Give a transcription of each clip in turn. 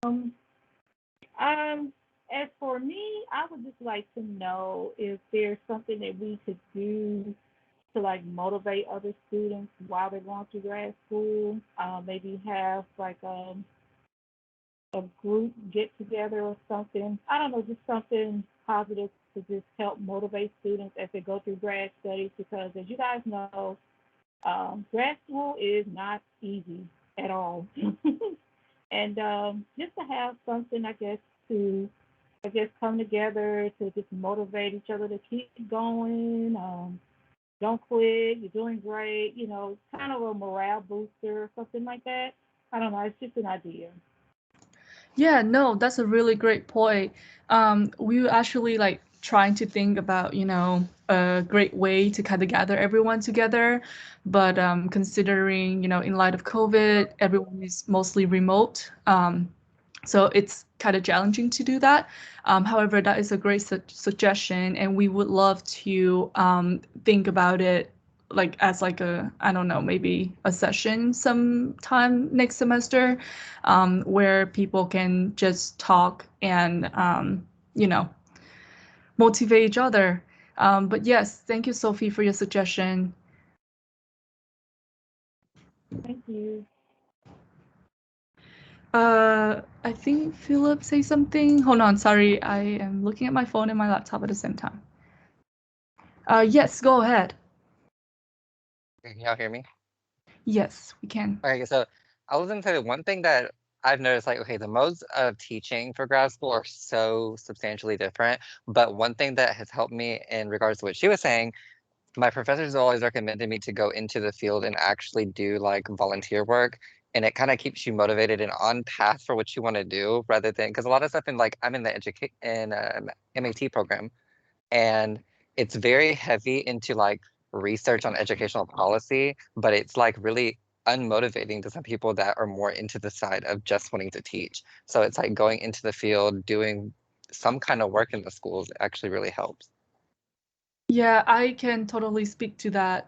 Um, as for me, I would just like to know if there's something that we could do to like motivate other students while they're going through grad school. Maybe have like a group get together or something. I don't know, just something positive to just help motivate students as they go through grad studies because as you guys know, grad school is not easy at all. And just to have something, I guess, to I guess come together to just motivate each other to keep going. Don't quit. You're doing great. Kind of a morale booster or something like that. I don't know. It's just an idea. Yeah, no, that's a really great point. We were actually like trying to think about, a great way to kind of gather everyone together. But considering, in light of COVID, everyone is mostly remote. So it's kind of challenging to do that. However, that is a great suggestion, and we would love to think about it like as like a I don't know, maybe a session sometime next semester, where people can just talk and you know motivate each other. But yes, thank you, Sophie, for your suggestion. Thank you. I think Philip say something. Hold on, sorry, I am looking at my phone and my laptop at the same time. Yes, go ahead. Can y'all hear me? Yes, we can. Okay, so I was gonna say the one thing that I've noticed, like, okay, the modes of teaching for grad school are so substantially different. But one thing that has helped me in regards to what she was saying, my professors always recommended me to go into the field and actually do like volunteer work. And it kind of keeps you motivated and on path for what you want to do rather than because a lot of stuff in like I'm in the MAT program and it's very heavy into like research on educational policy, but it's like really unmotivating to some people that are more into the side of just wanting to teach. So it's like going into the field, doing some kind of work in the schools actually really helps. Yeah, I can totally speak to that.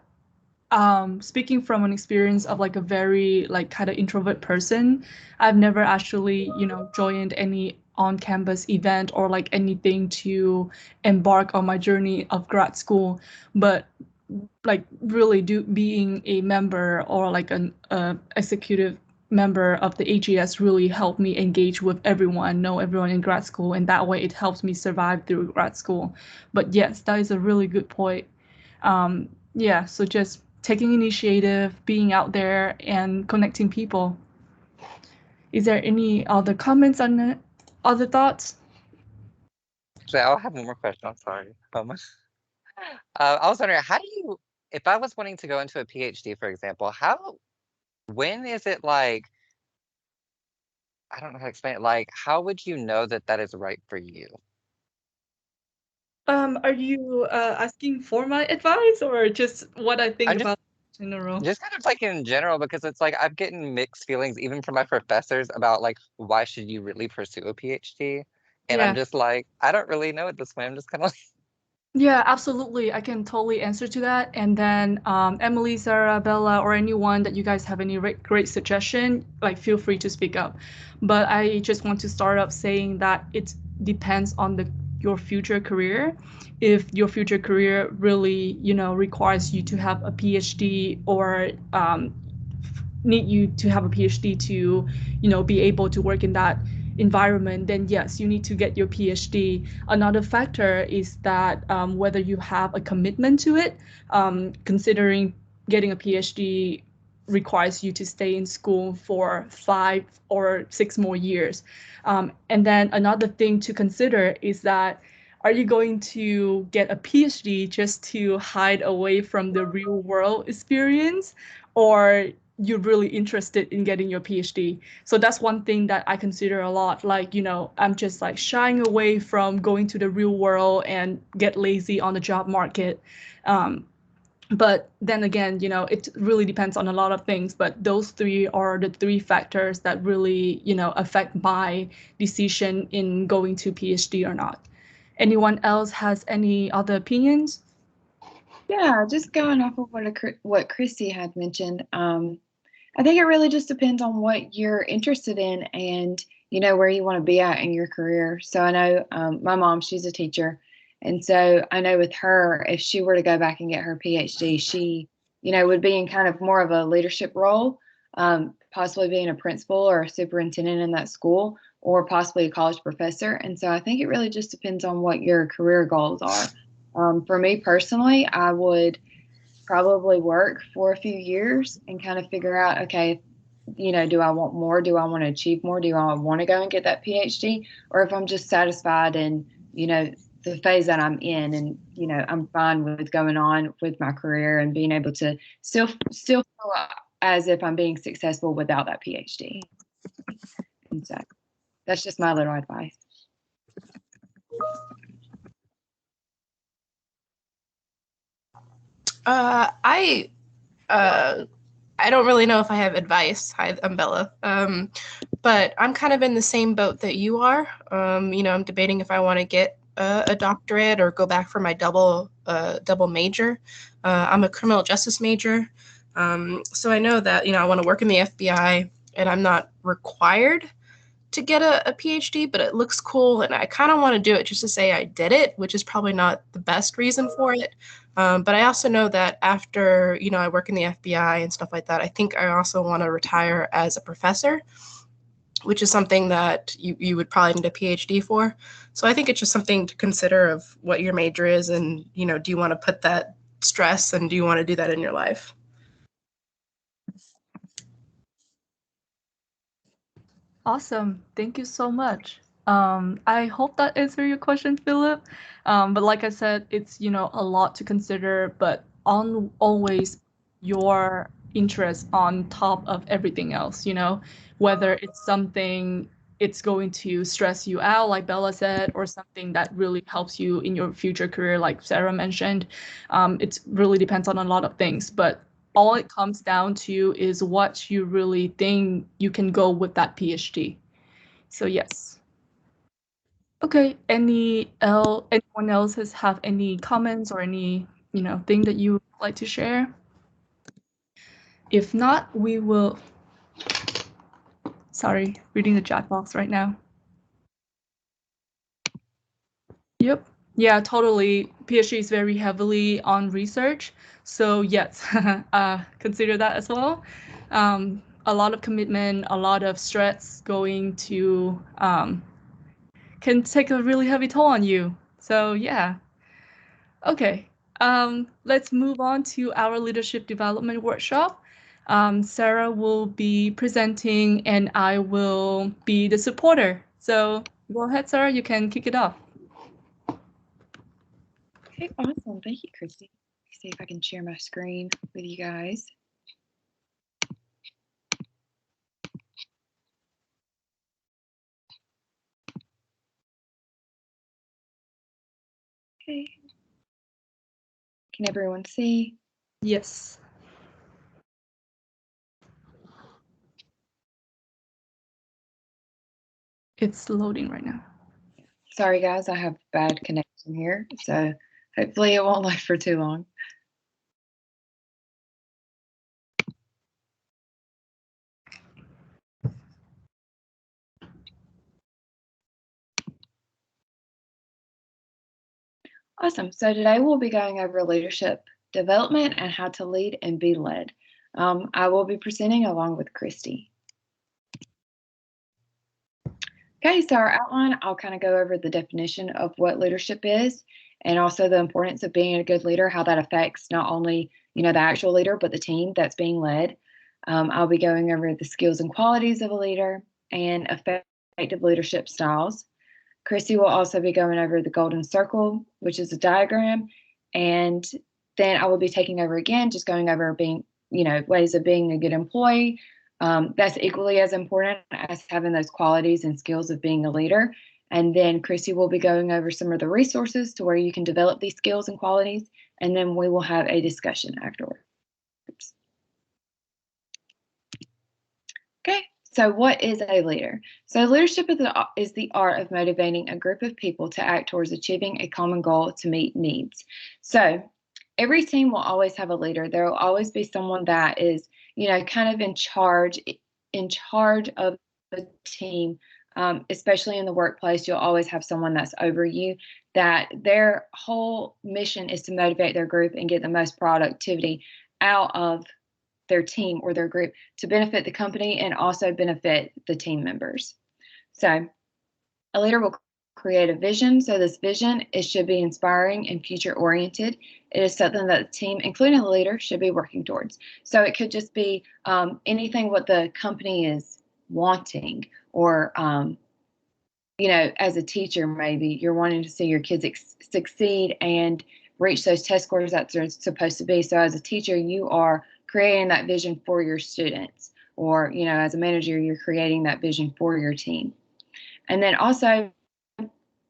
Speaking from an experience of like a very like kind of introvert person, I've never actually, joined any on-campus event or like anything to embark on my journey of grad school. But like really do being a member or like an executive member of the AGS really helped me engage with everyone, know everyone in grad school, and that way it helps me survive through grad school. But yes, that is a really good point. Yeah, so just taking initiative, being out there, and connecting people. Is there any other comments on it? Other thoughts? So I'll have one more question. I'm sorry. I was wondering, how do you, if I was wanting to go into a PhD, for example, when is it like, I don't know how to explain it, like, how would you know that that is right for you? Are you asking for my advice or just what I think I'm just about in general? Just kind of like in general, because it's like I've getting mixed feelings even from my professors about like why should you really pursue a PhD? And I'm Yeah. just like, I don't really know at this point. I'm just kind of Yeah, absolutely. I can totally answer to that. And then Emily, Sarah, Bella, or anyone that you guys have any great suggestion, like feel free to speak up. But I just want to start up saying that it depends on the your future career. If your future career really, requires you to have a PhD or need you to have a PhD to, be able to work in that environment, then yes, you need to get your PhD. Another factor is that whether you have a commitment to it, considering getting a PhD requires you to stay in school for 5 or 6 more years. And then another thing to consider is that are you going to get a PhD just to hide away from the real world experience, or you're really interested in getting your PhD? So that's one thing that I consider a lot. Like, I'm just like shying away from going to the real world and get lazy on the job market. Um, but then again, it really depends on a lot of things. But those three are the three factors that really, affect my decision in going to PhD or not. Anyone else has any other opinions? Yeah, just going off of what Christy had mentioned, I think it really just depends on what you're interested in and where you want to be at in your career. So I know my mom, she's a teacher. And so I know with her, if she were to go back and get her PhD, she, would be in kind of more of a leadership role, possibly being a principal or a superintendent in that school, or possibly a college professor. And so I think it really just depends on what your career goals are. For me personally, I would probably work for a few years and kind of figure out, okay, do I want more? Do I want to achieve more? Do I want to go and get that PhD? Or if I'm just satisfied in, the phase that I'm in, and, I'm fine with going on with my career and being able to still feel as if I'm being successful without that PhD. And so that's just my little advice. I don't really know if I have advice. Hi, I'm Bella. But I'm kind of in the same boat that you are. I'm debating if I want to get a doctorate or go back for my double major. I'm a criminal justice major. So I know that, I want to work in the FBI, and I'm not required to get a PhD, but it looks cool, and I kind of want to do it just to say I did it, which is probably not the best reason for it. But I also know that after, I work in the FBI and stuff like that, I think I also want to retire as a professor, which is something that you would probably need a PhD for. So I think it's just something to consider of what your major is, and, do you want to put that stress, and do you want to do that in your life? Awesome. Thank you so much. I hope that answered your question, Philip. But like I said, it's, a lot to consider, but on always your interest on top of everything else, whether it's something it's going to stress you out, like Bella said, or something that really helps you in your future career, like Sarah mentioned. It really depends on a lot of things, but all it comes down to is what you really think you can go with that PhD. So yes. Okay. Anyone else have any comments or any thing that you would like to share? If not, we will. Sorry, reading the chat box right now. Yep. Yeah, totally. PhD is very heavily on research. So yes, consider that as well. A lot of commitment, a lot of stress going to can take a really heavy toll on you. So yeah. Okay. Let's move on to our leadership development workshop. Sarah will be presenting and I will be the supporter. So go ahead, Sarah, you can kick it off. Okay, awesome. Thank you, Christy. See if I can share my screen with you guys. Okay. Can everyone see? Yes. It's loading right now. Sorry, guys, I have bad connection here, so hopefully it won't last for too long. Awesome. So today we'll be going over leadership development and how to lead and be led. I will be presenting along with Christy. Okay, so our outline, I'll kind of go over the definition of what leadership is, and also the importance of being a good leader, how that affects not only, the actual leader, but the team that's being led. I'll be going over the skills and qualities of a leader and effective leadership styles. Christy will also be going over the golden circle, which is a diagram, and then I will be taking over again, just going over being, ways of being a good employee. That's equally as important as having those qualities and skills of being a leader. And then Christy will be going over some of the resources to where you can develop these skills and qualities, and then we will have a discussion afterwards. Okay, so what is a leader? So leadership is the art of motivating a group of people to act towards achieving a common goal to meet needs. So every team will always have a leader. There will always be someone that is, kind of in charge of the team, especially in the workplace, you'll always have someone that's over you, that their whole mission is to motivate their group and get the most productivity out of their team or their group to benefit the company and also benefit the team members. So a leader will create a vision. So this vision, it should be inspiring and future oriented. It is something that the team, including the leader, should be working towards. So it could just be anything what the company is wanting, or as a teacher, maybe you're wanting to see your kids succeed and reach those test scores that they're supposed to be. So as a teacher, you are creating that vision for your students, or as a manager, you're creating that vision for your team. And then also,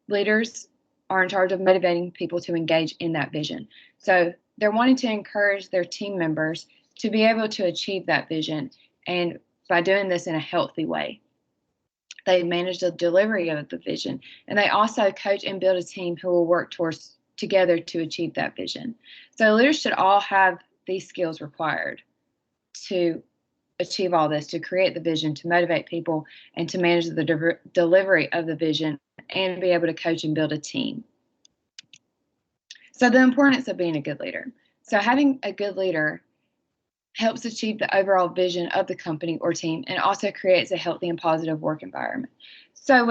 leaders are in charge of motivating people to engage in that vision. So they're wanting to encourage their team members to be able to achieve that vision, and by doing this in a healthy way. They manage the delivery of the vision, and they also coach and build a team who will work together to achieve that vision. So leaders should all have these skills required to achieve all this, to create the vision, to motivate people, and to manage the delivery of the vision, and be able to coach and build a team. So the importance of being a good leader. So having a good leader helps achieve the overall vision of the company or team, and also creates a healthy and positive work environment. So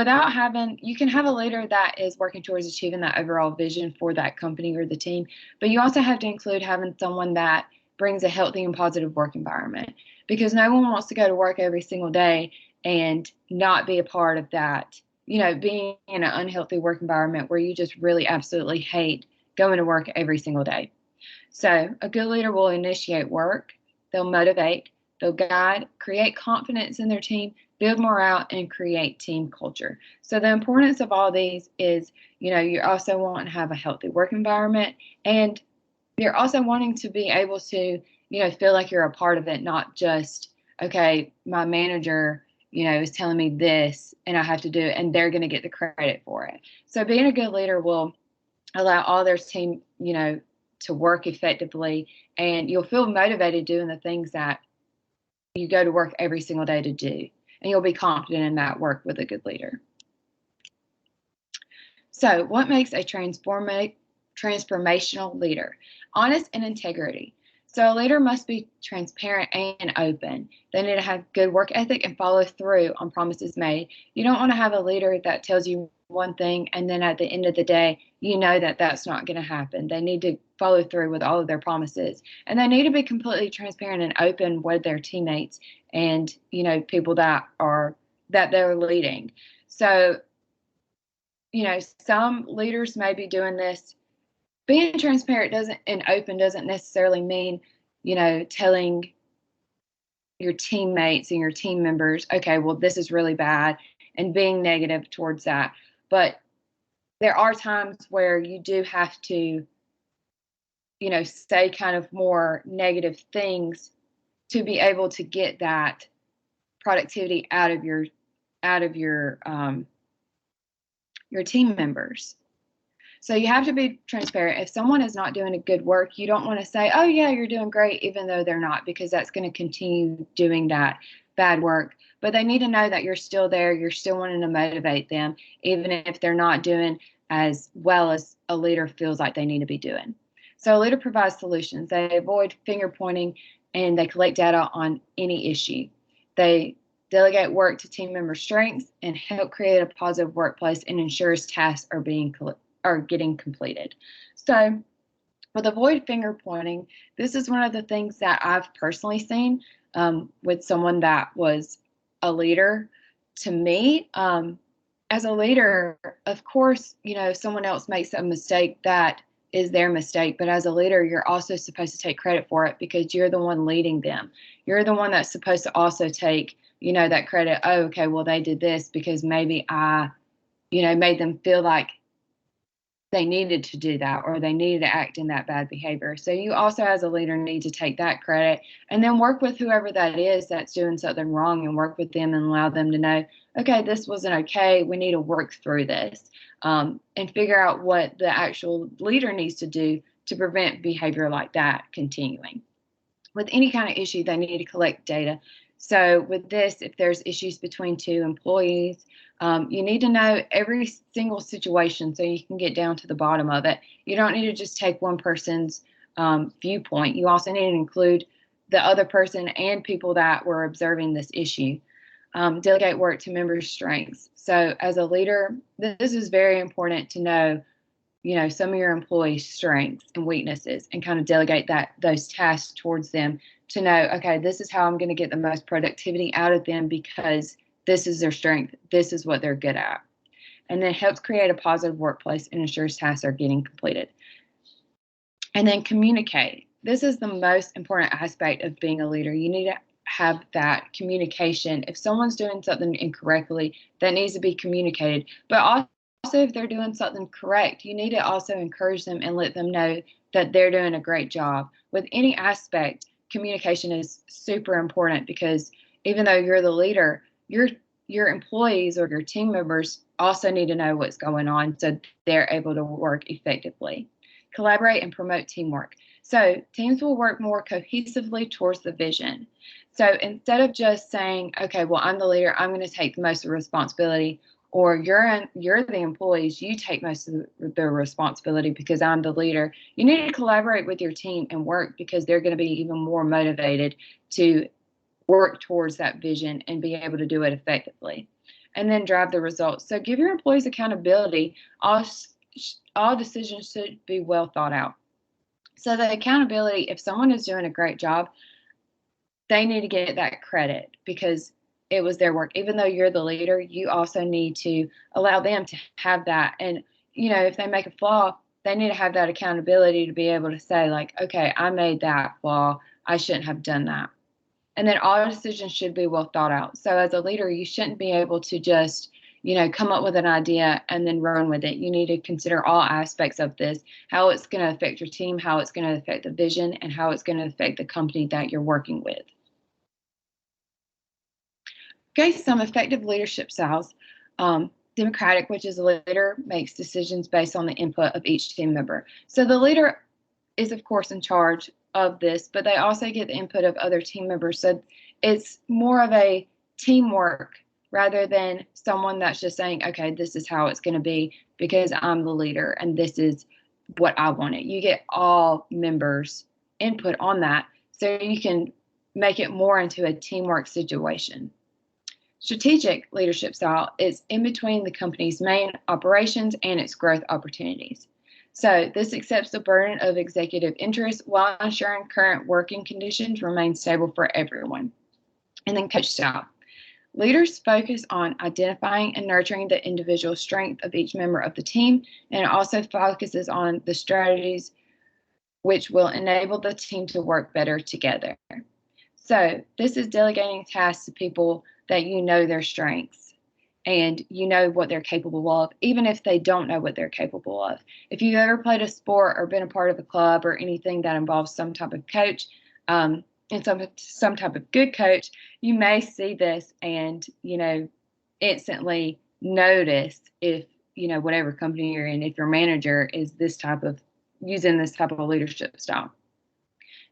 you can have a leader that is working towards achieving that overall vision for that company or the team, but you also have to include having someone that brings a healthy and positive work environment, because no one wants to go to work every single day and not be a part of that, being in an unhealthy work environment where you just really absolutely hate going to work every single day. So a good leader will initiate work, they'll motivate, they'll guide, create confidence in their team, build morale, and create team culture. So the importance of all these is, you also want to have a healthy work environment, and you're also wanting to be able to, feel like you're a part of it, not just, okay, my manager, is telling me this and I have to do it and they're going to get the credit for it. So being a good leader will allow all their team, to work effectively, and you'll feel motivated doing the things that you go to work every single day to do, and you'll be confident in that work with a good leader. So what makes a transformational leader? Honest and integrity. So a leader must be transparent and open. They need to have good work ethic and follow through on promises made. You don't want to have a leader that tells you one thing, and then at the end of the day, that that's not going to happen. They need to follow through with all of their promises, and they need to be completely transparent and open with their teammates and people that they're leading. So some leaders may be doing this. Being transparent and open doesn't necessarily mean telling your teammates and your team members, okay, well, this is really bad, and being negative towards that. But there are times where you do have to, say kind of more negative things to be able to get that productivity out of your team members. So you have to be transparent. If someone is not doing a good work, you don't want to say, oh yeah, you're doing great, even though they're not, because that's going to continue doing that bad work. But they need to know that you're still there. You're still wanting to motivate them, even if they're not doing as well as a leader feels like they need to be doing. So a leader provides solutions. They avoid finger pointing, and they collect data on any issue. They delegate work to team member strengths and help create a positive workplace, and ensures tasks are getting completed. So with avoid finger pointing, this is one of the things that I've personally seen with someone that was a leader to me. As a leader, of course, if someone else makes a mistake, that is their mistake. But as a leader, you're also supposed to take credit for it, because you're the one leading them. You're the one that's supposed to also take, that credit. Oh, okay, well, they did this because maybe I, made them feel like they needed to do that, or they needed to act in that bad behavior. So you also, as a leader, need to take that credit, and then work with whoever that is that's doing something wrong, and work with them and allow them to know, okay, this wasn't okay. We need to work through this, and figure out what the actual leader needs to do to prevent behavior like that continuing. With any kind of issue, they need to collect data. So with this, if there's issues between two employees, you need to know every single situation so you can get down to the bottom of it. You don't need to just take one person's viewpoint. You also need to include the other person and people that were observing this issue. Delegate work to members' strengths. So as a leader, this is very important to know, some of your employees' strengths and weaknesses, and kind of delegate those tasks towards them to know, okay, this is how I'm going to get the most productivity out of them because this is their strength. This is what they're good at. And then helps create a positive workplace and ensures tasks are getting completed. And then communicate. This is the most important aspect of being a leader. You need to have that communication. If someone's doing something incorrectly, that needs to be communicated. But also, if they're doing something correct, you need to also encourage them and let them know that they're doing a great job. With any aspect, communication is super important because even though you're the leader, your employees or your team members also need to know what's going on so they're able to work effectively. Collaborate and promote teamwork. So teams will work more cohesively towards the vision. So instead of just saying, okay, well, I'm the leader, I'm going to take most of the responsibility, or you're the employees, you take most of the responsibility because I'm the leader. You need to collaborate with your team and work because they're going to be even more motivated to work towards that vision and be able to do it effectively. And then drive the results. So give your employees accountability. All decisions should be well thought out. So the accountability, if someone is doing a great job, they need to get that credit because it was their work. Even though you're the leader, you also need to allow them to have that. And, if they make a flaw, they need to have that accountability to be able to say, like, okay, I made that flaw. I shouldn't have done that. And then all decisions should be well thought out. So as a leader, you shouldn't be able to just, come up with an idea and then run with it. You need to consider all aspects of this, how it's going to affect your team, how it's going to affect the vision, and how it's going to affect the company that you're working with. Okay, some effective leadership styles. Democratic, which is the leader makes decisions based on the input of each team member. So the leader is, of course, in charge of this, but they also get the input of other team members. So it's more of a teamwork rather than someone that's just saying, okay, this is how it's going to be because I'm the leader and this is what I want it. You get all members' input on that so you can make it more into a teamwork situation. Strategic leadership style is in between the company's main operations and its growth opportunities. So this accepts the burden of executive interest while ensuring current working conditions remain stable for everyone. And then coach style. Leaders focus on identifying and nurturing the individual strength of each member of the team, and it also focuses on the strategies which will enable the team to work better together. So this is delegating tasks to people that you know their strengths and you know what they're capable of, even if they don't know what they're capable of. If you've ever played a sport or been a part of a club or anything that involves some type of coach, and some type of good coach, you may see this and, instantly notice if, whatever company you're in, if your manager is using this type of leadership style.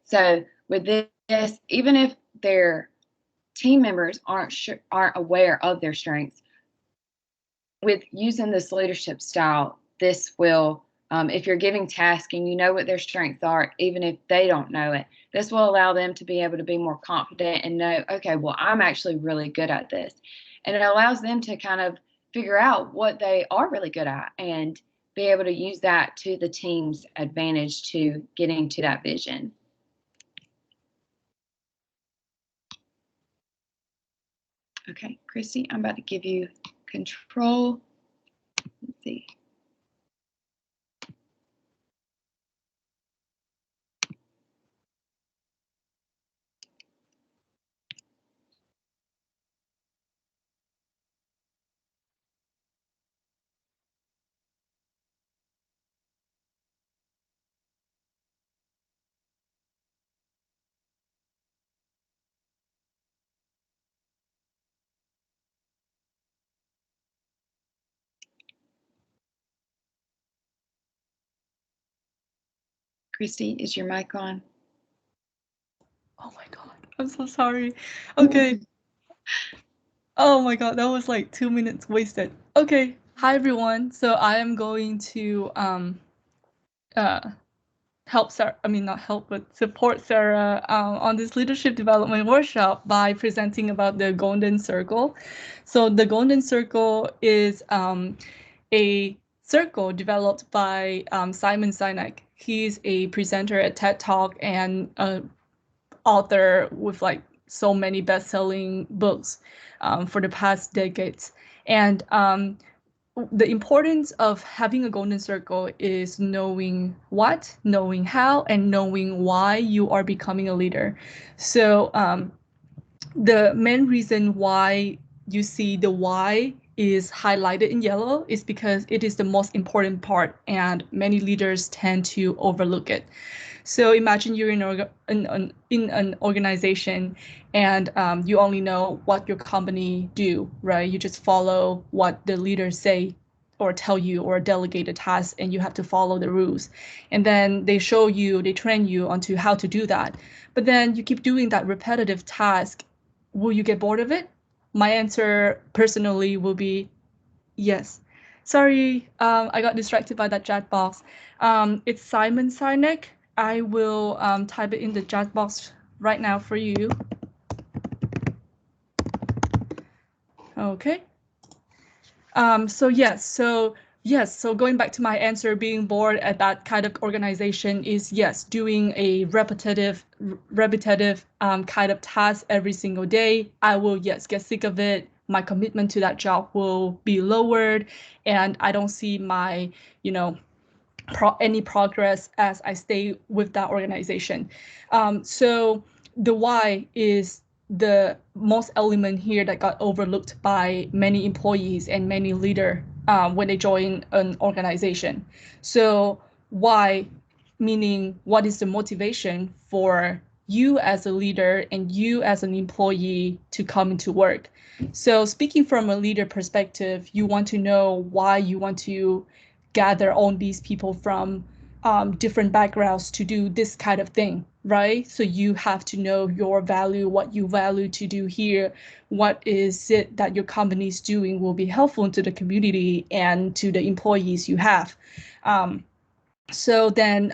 So with this, even if their team members aren't aware of their strengths, with using this leadership style, this will, if you're giving tasks and you know what their strengths are, even if they don't know it, this will allow them to be able to be more confident and know, okay, well, I'm actually really good at this. And it allows them to kind of figure out what they are really good at and be able to use that to the team's advantage to getting to that vision. Okay, Christy, I'm about to give you control. Let's see. Christy, is your mic on? Oh my God. I'm so sorry. Okay. Oh my God, that was like 2 minutes wasted. Okay. Hi everyone. So I am going to help Sarah, I mean not help, but support Sarah on this leadership development workshop by presenting about the Golden Circle. So the Golden Circle is a circle developed by Simon Sinek. He's a presenter at TED Talk and author with like so many best-selling books for the past decades. And the importance of having a golden circle is knowing what, knowing how, and knowing why you are becoming a leader. So the main reason why you see the why is highlighted in yellow is because it is the most important part, and many leaders tend to overlook it. So imagine you're in an organization and you only know what your company do, right? You just follow what the leaders say or tell you or delegate a task, and you have to follow the rules. And then they show you, they train you onto how to do that. But then you keep doing that repetitive task. Will you get bored of it? My answer personally will be yes. Sorry, I got distracted by that chat box. It's Simon Sinek. I will type it in the chat box right now for you. Okay. So going back to my answer, being bored at that kind of organization is yes, doing a repetitive kind of task every single day. I will yes get sick of it. My commitment to that job will be lowered, and I don't see my any progress as I stay with that organization. So the why is the most element here that got overlooked by many employees and many leaders when they join an organization. So why, meaning what is the motivation for you as a leader and you as an employee to come into work. So speaking from a leader perspective, you want to know why you want to gather all these people from different backgrounds to do this kind of thing, right? So you have to know your value, what you value to do here, what is it that your company is doing will be helpful to the community and to the employees you have. So then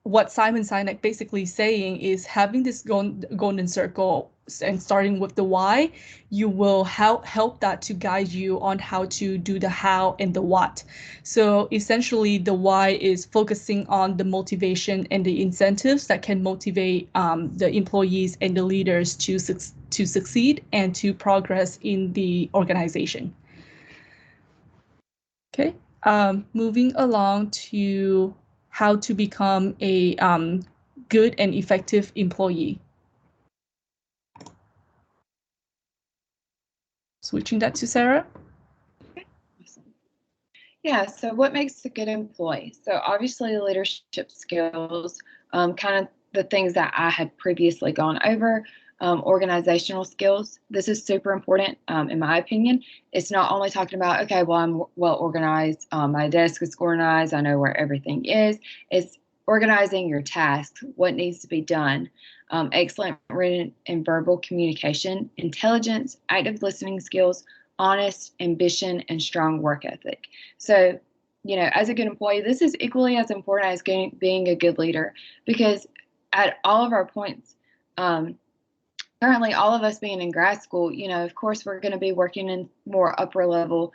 what Simon Sinek basically saying is having this golden circle and starting with the why, you will help that to guide you on how to do the how and the what. So essentially the why is focusing on the motivation and the incentives that can motivate the employees and the leaders to succeed and to progress in the organization. Okay, moving along to how to become a good and effective employee. Switching that to Sarah. Okay, awesome. Yeah, so what makes a good employee? So obviously leadership skills, kind of the things that I had previously gone over, organizational skills. This is super important, in my opinion. It's not only talking about, okay, well, I'm well organized, my desk is organized, I know where everything is. It's organizing your tasks, what needs to be done, excellent written and verbal communication, intelligence, active listening skills, honest, ambition, and strong work ethic. So, as a good employee, this is equally as important as being a good leader, because at all of our points, currently all of us being in grad school, of course, we're going to be working in more upper level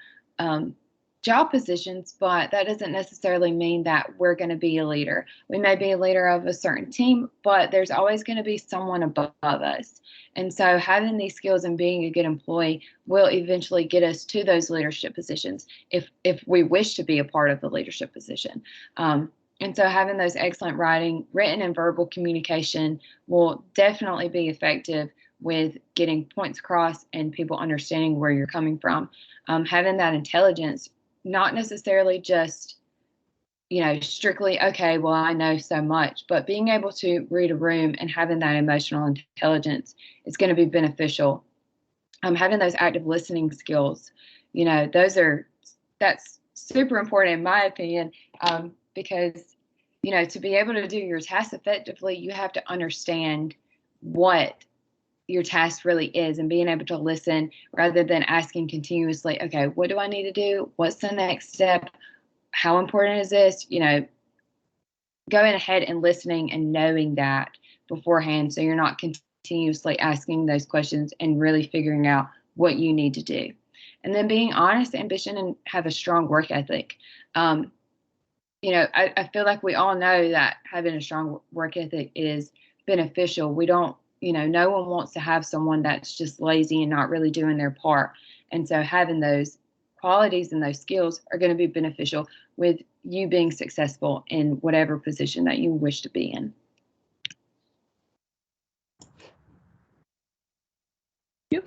job positions, but that doesn't necessarily mean that we're going to be a leader. We may be a leader of a certain team, but there's always going to be someone above us. And so having these skills and being a good employee will eventually get us to those leadership positions if we wish to be a part of the leadership position. And so having those excellent written and verbal communication will definitely be effective with getting points across and people understanding where you're coming from. Having that intelligence, not necessarily just, strictly, okay, well, I know so much, but being able to read a room and having that emotional intelligence is going to be beneficial. Having those active listening skills, that's super important in my opinion, because, to be able to do your tasks effectively, you have to understand what your task really is, and being able to listen rather than asking continuously, okay, what do I need to do? What's the next step? How important is this? Going ahead and listening and knowing that beforehand, so you're not continuously asking those questions and really figuring out what you need to do. And then being honest, ambitious, and have a strong work ethic. I feel like we all know that having a strong work ethic is beneficial. We don't, no one wants to have someone that's just lazy and not really doing their part. And so having those qualities and those skills are going to be beneficial with you being successful in whatever position that you wish to be in.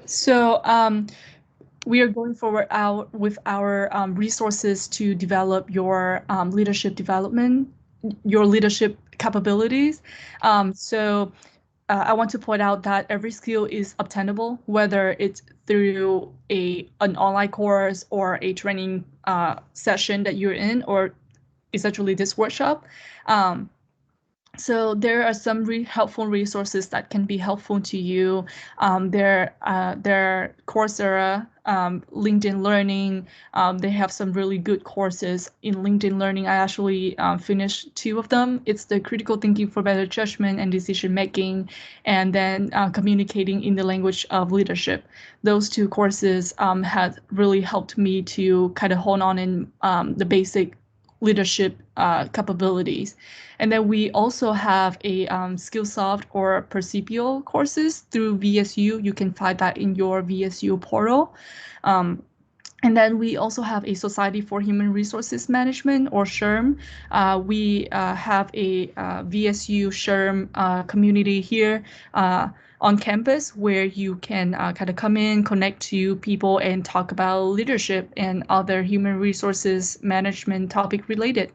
So we are going forward out with our resources to develop your leadership development, your leadership capabilities. So I want to point out that every skill is obtainable, whether it's through an online course or a training session that you're in, or essentially this workshop. So there are some helpful resources that can be helpful to you. There are Coursera, LinkedIn Learning. They have some really good courses in LinkedIn Learning. I actually finished 2 of them. It's the Critical Thinking for Better Judgment and Decision Making, and then Communicating in the Language of Leadership. Those 2 courses had really helped me to kind of hone on in the basic leadership capabilities. And then we also have a Skillsoft or Percipio courses through VSU. You can find that in your VSU portal. And then we also have a Society for Human Resources Management, or SHRM. We have a VSU SHRM community here on campus, where you can kind of come in, connect to people, and talk about leadership and other human resources management topic related.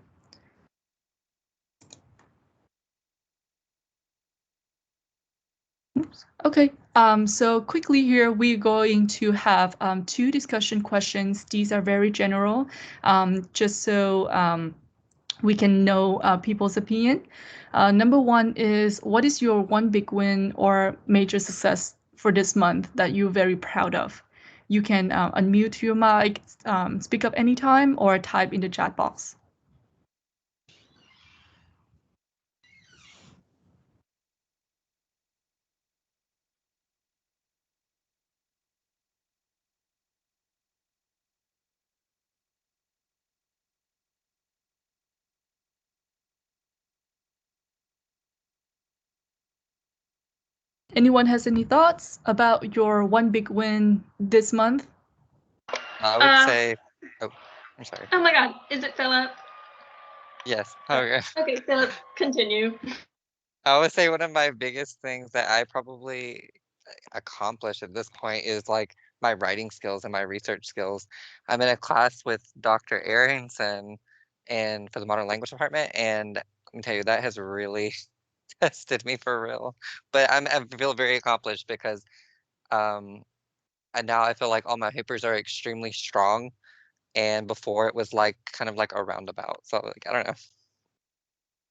Oops. Okay, so quickly here, we're going to have 2 discussion questions. These are very general, just so we can know people's opinion. Number 1 is, what is your one big win or major success for this month that you're very proud of? You can unmute your mic, speak up anytime, or type in the chat box. Anyone has any thoughts about your one big win this month? I would say, oh, I'm sorry. Oh my God, is it Philip? Yes. Okay. Okay, Philip, continue. I would say one of my biggest things that I probably accomplished at this point is like my writing skills and my research skills. I'm in a class with Dr. Aronson and for the modern language department, and let me tell you, that has really tested me for real. But I feel very accomplished because and now I feel like all my papers are extremely strong, and before it was like kind of like a roundabout. So like I don't know.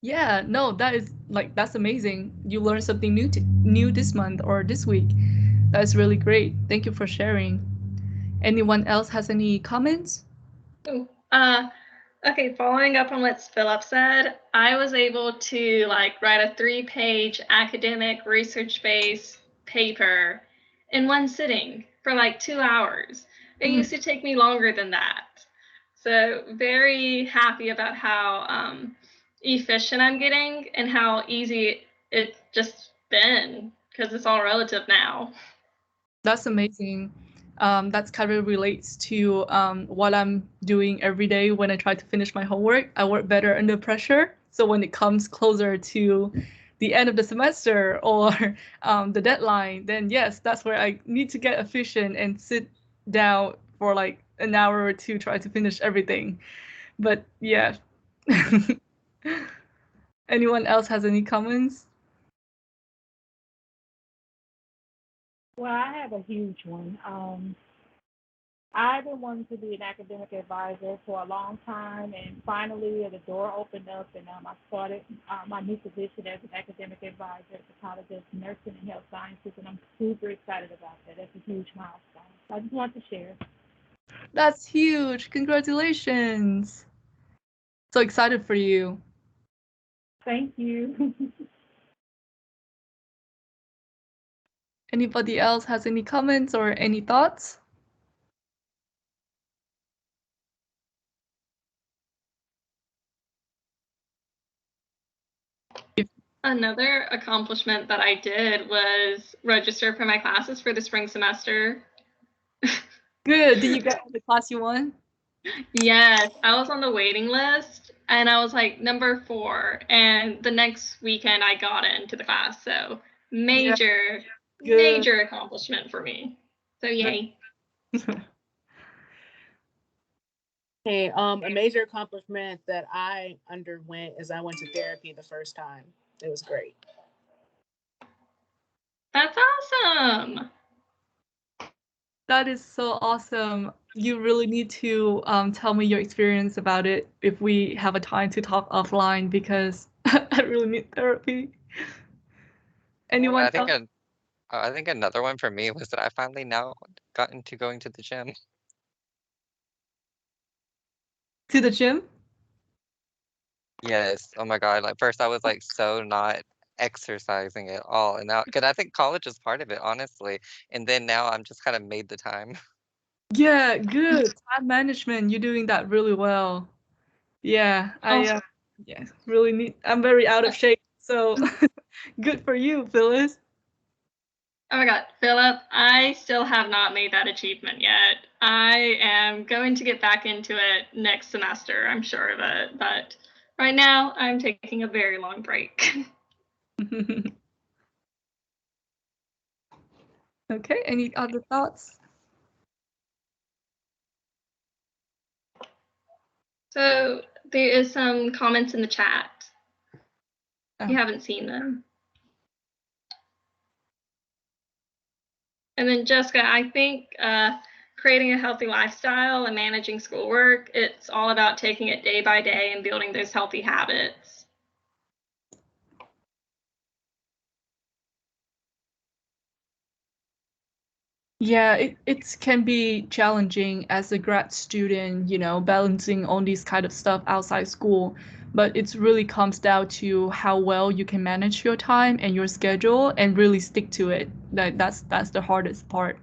Yeah, no, that's amazing. You learned something new this month or this week. That's really great. Thank you for sharing. Anyone else has any comments? Ooh, okay, following up on what Philip said, I was able to write a 3-page academic research-based paper in one sitting for 2 hours. It used to take me longer than that. So very happy about how efficient I'm getting and how easy it's just been, because it's all relative now. That's amazing. That's kind of relates to what I'm doing every day when I try to finish my homework. I work better under pressure. So when it comes closer to the end of the semester or the deadline, then yes, that's where I need to get efficient and sit down for like an hour or 2 try to finish everything. But yeah. Anyone else has any comments? Well, I have a huge one. I've been wanting to be an academic advisor for a long time, and finally the door opened up, and I started my new position as an academic advisor at the College of Nursing and Health Sciences, and I'm super excited about that. That's a huge milestone. So I just want to share. That's huge. Congratulations. So excited for you. Thank you. Anybody else has any comments or any thoughts? Another accomplishment that I did was register for my classes for the spring semester. Good. Did you get the class you want? Yes, I was on the waiting list and I was like number 4. And the next weekend I got into the class. So major, Good. major accomplishment for me. So yay. Hey, a major accomplishment that I underwent is I went to therapy the first time. It was great. That's awesome. That is so awesome. You really need to tell me your experience about it if we have a time to talk offline, because I really need therapy. Anyone else? I think another one for me was that I finally now got into going to the gym. To the gym? Yes. Oh my God. Like first I was like so not exercising at all. And now, because I think college is part of it, honestly. And then now I'm just kind of made the time. Yeah, good. Time management. You're doing that really well. Yeah, I yeah, really need. I'm very out of shape, so good for you, Phyllis. Oh my God, Philip, I still have not made that achievement yet. I am going to get back into it next semester, I'm sure of it. But right now, I'm taking a very long break. Okay, any other thoughts? So there is some comments in the chat. Oh. You haven't seen them. And then Jessica, I think creating a healthy lifestyle and managing schoolwork, it's all about taking it day by day and building those healthy habits. Yeah, it can be challenging as a grad student, you know, balancing all these kind of stuff outside school. But it really comes down to how well you can manage your time and your schedule and really stick to it. That's the hardest part.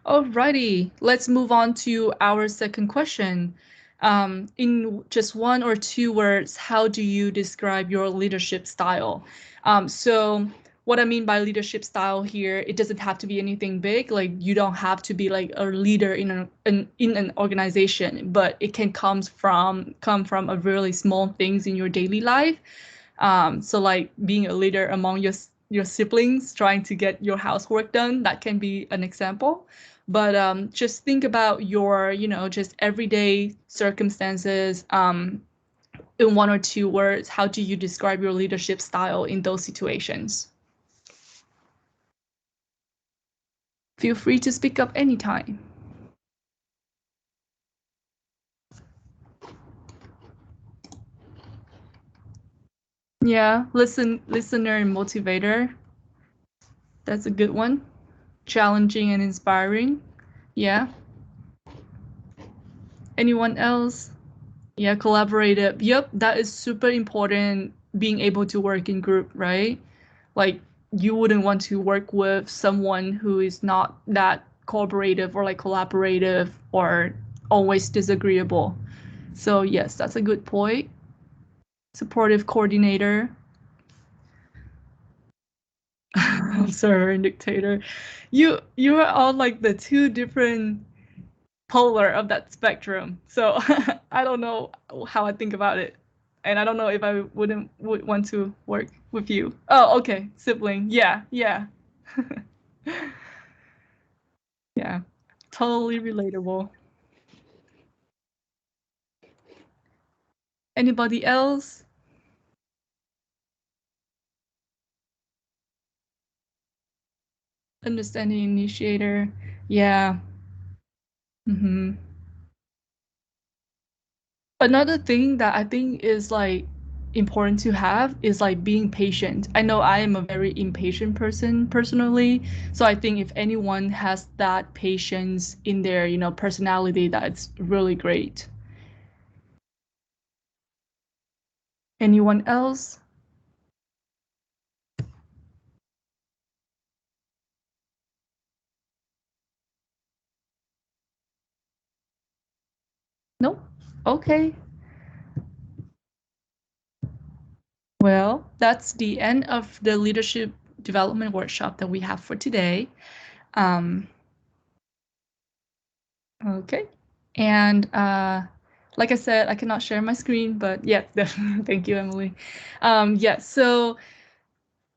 Alrighty, let's move on to our second question. In just 1 or 2 words, how do you describe your leadership style? So what I mean by leadership style here, it doesn't have to be anything big. Like you don't have to be like a leader in an organization, but it can come from a really small things in your daily life. So like being a leader among your siblings, trying to get your housework done, that can be an example. But just think about your, you know, just everyday circumstances. In 1 or 2 words, how do you describe your leadership style in those situations? Feel free to speak up anytime. Yeah, listener and motivator. That's a good one. Challenging and inspiring. Yeah. Anyone else? Yeah, collaborative. Yep, that is super important, being able to work in group, right? Like you wouldn't want to work with someone who is not that cooperative or like collaborative or always disagreeable. So yes, that's a good point. Supportive coordinator. Observer and dictator. You are on like the 2 different polar of that spectrum. So I don't know how I think about it. And I don't know if I would want to work with you. Oh, okay. Sibling. Yeah, yeah. Yeah. Totally relatable. Anybody else? Understanding initiator. Yeah. Mm-hmm. Another thing that I think is like important to have is like being patient. I know I am a very impatient person personally, so I think if anyone has that patience in their, personality, that's really great. Anyone else? Nope. Okay. Well, that's the end of the leadership development workshop that we have for today. Um, okay. And like I said, I cannot share my screen, but yeah, definitely. Thank you, Emily. Yeah, so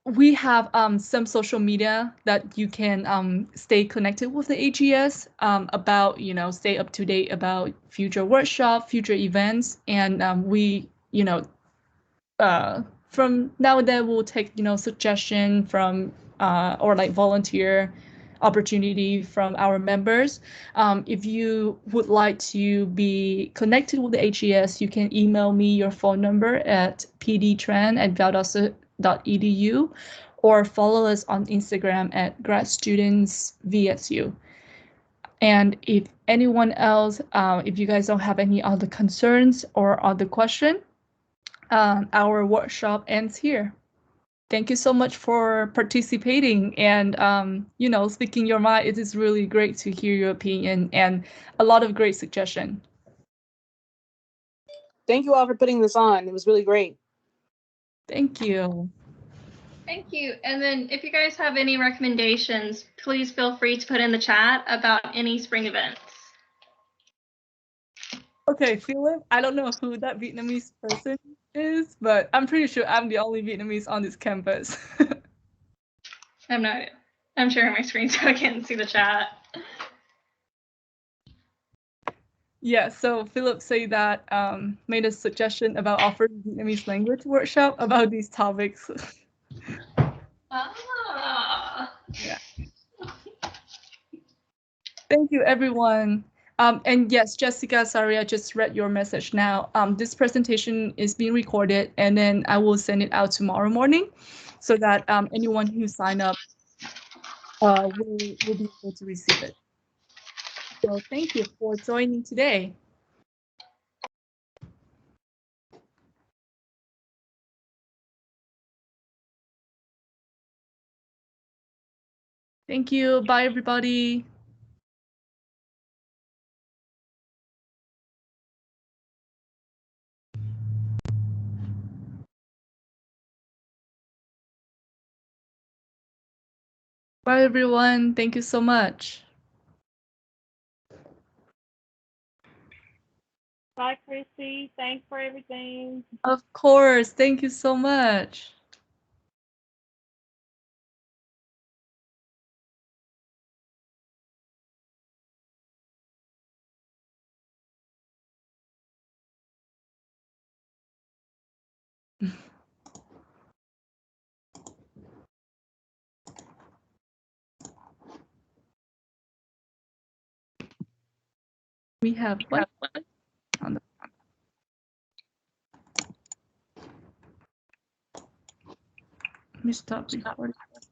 we have some social media that you can stay connected with the AGS about, stay up to date about future workshop, future events, and we, uh, from now and then we'll take suggestion from or like volunteer opportunity from our members. If you would like to be connected with the AGS, you can email me your phone number at pdtran@valdosta.edu or follow us on Instagram at gradstudentsvsu. And if anyone else, if you guys don't have any other concerns or other question, our workshop ends here. Thank you so much for participating and, speaking your mind. It is really great to hear your opinion and a lot of great suggestion. Thank you all for putting this on. It was really great. Thank you. Thank you. And then if you guys have any recommendations, please feel free to put in the chat about any spring events. Okay, Philip, I don't know who that Vietnamese person is, but I'm pretty sure I'm the only Vietnamese on this campus. I'm not. I'm sharing my screen so I can't see the chat. Yeah, so Philip said that made a suggestion about offering Vietnamese language workshop about these topics. Ah. Yeah. Thank you, everyone. And yes, Jessica, sorry, I just read your message now. This presentation is being recorded, and then I will send it out tomorrow morning so that anyone who sign up will be able to receive it. So thank you for joining today. Thank you. Bye, everybody. Bye, everyone. Thank you so much. Bye, Chrissy. Thanks for everything. Of course. Thank you so much. We have what? On the Let me stop recording.